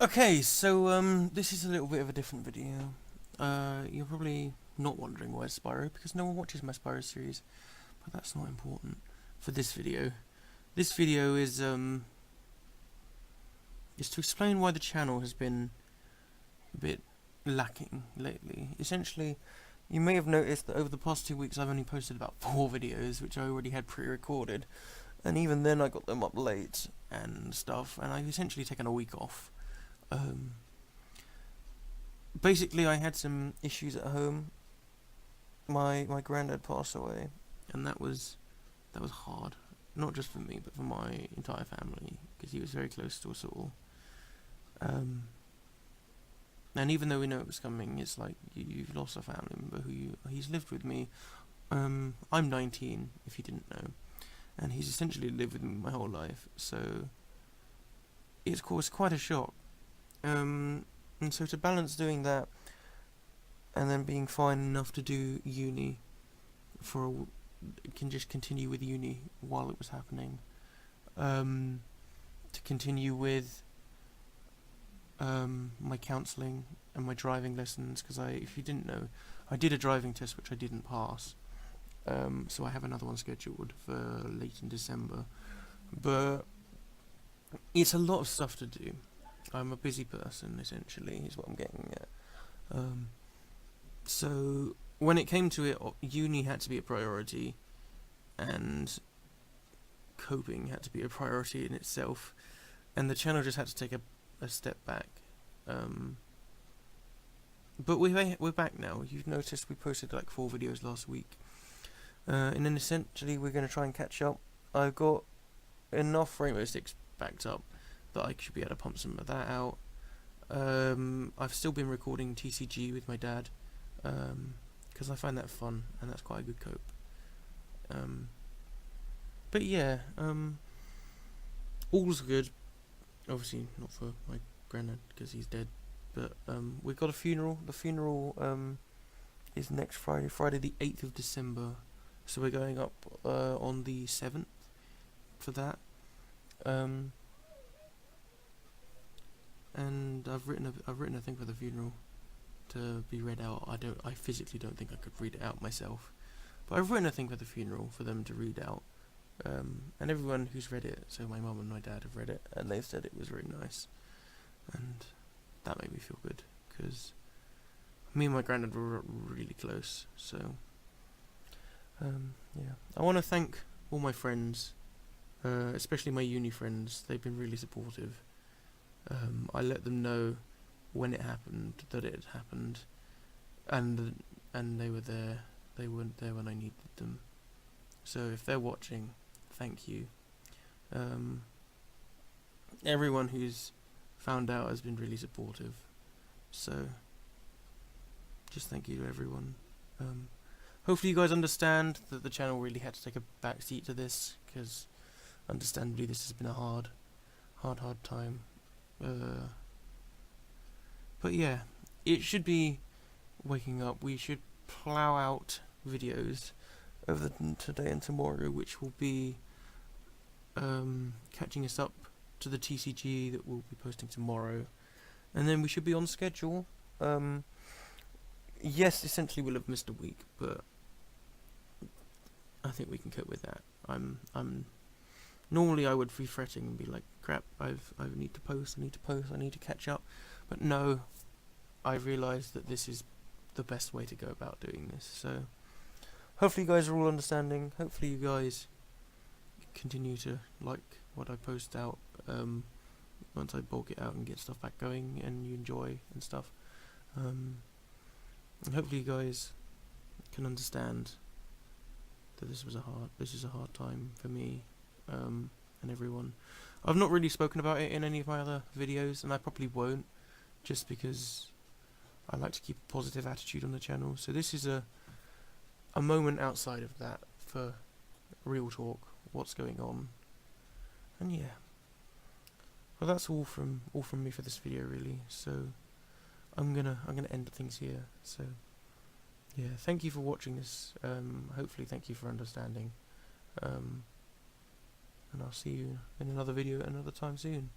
Okay, so this is a little bit of a different video. You're probably not wondering why Spyro, because no one watches my Spyro series, but that's not important for this video. This video is to explain why the channel has been a bit lacking lately. Essentially, you may have noticed that over the past 2 weeks I've only posted about 4 videos, which I already had pre-recorded, and even then I got them up late and stuff, and I've essentially taken a week off. Basically, I had some issues at home. My granddad passed away, and that was hard. Not just for me, but for my entire family, because he was very close to us all. And even though we know it was coming, it's like you've lost a family member he's lived with me. I'm 19, if you didn't know, and he's essentially lived with me my whole life. So it's caused quite a shock. And so to balance doing that and then being fine enough to do uni can just continue with uni while it was happening, to continue with my counselling and my driving lessons, because if you didn't know, I did a driving test which I didn't pass, so I have another one scheduled for late in December, but it's a lot of stuff to do. I'm a busy person, essentially, is what I'm getting at. So when it came to it, uni had to be a priority, and coping had to be a priority in itself, and the channel just had to take a step back. But we're back now. You've noticed we posted like 4 videos last week, and then essentially we're going to try and catch up. I've got enough Rainbow Six backed up that I should be able to pump some of that out. I've still been recording TCG with my dad, because I find that fun, and that's quite a good cope. But yeah, all's good. Obviously not for my granddad, because he's dead, but we've got a funeral. The funeral is next Friday the 8th of December, so we're going up on the 7th for that. And I've written a thing for the funeral to be read out. I physically don't think I could read it out myself, but I've written a thing for the funeral for them to read out. And everyone who's read it, so my mum and my dad have read it, and they've said it was really nice, and that made me feel good, because me and my granddad were really close. So yeah, I want to thank all my friends, especially my uni friends. They've been really supportive. I let them know when it happened that it had happened, and they were there. They weren't there when I needed them. So if they're watching, thank you. Everyone who's found out has been really supportive. So just thank you to everyone. Hopefully you guys understand that the channel really had to take a back seat to this, because understandably this has been a hard time. But yeah, it should be waking up. We should plow out videos over today and tomorrow, which will be catching us up to the TCG that we'll be posting tomorrow, and then we should be on schedule. Yes, essentially we'll have missed a week, but I think we can cope with that. Normally I would be fretting and be like, crap, I need to post, I need to catch up. But no, I realised that this is the best way to go about doing this. So hopefully you guys are all understanding. Hopefully you guys continue to like what I post out once I bulk it out and get stuff back going, and you enjoy and stuff. And hopefully you guys can understand that this is a hard time for me. And everyone. I've not really spoken about it in any of my other videos, and I probably won't, just because I like to keep a positive attitude on the channel. So this is a moment outside of that for real talk, what's going on. And yeah, well, that's all from me for this video, really. So I'm gonna end things here. So yeah, thank you for watching this. Hopefully thank you for understanding. And I'll see you in another video another time soon.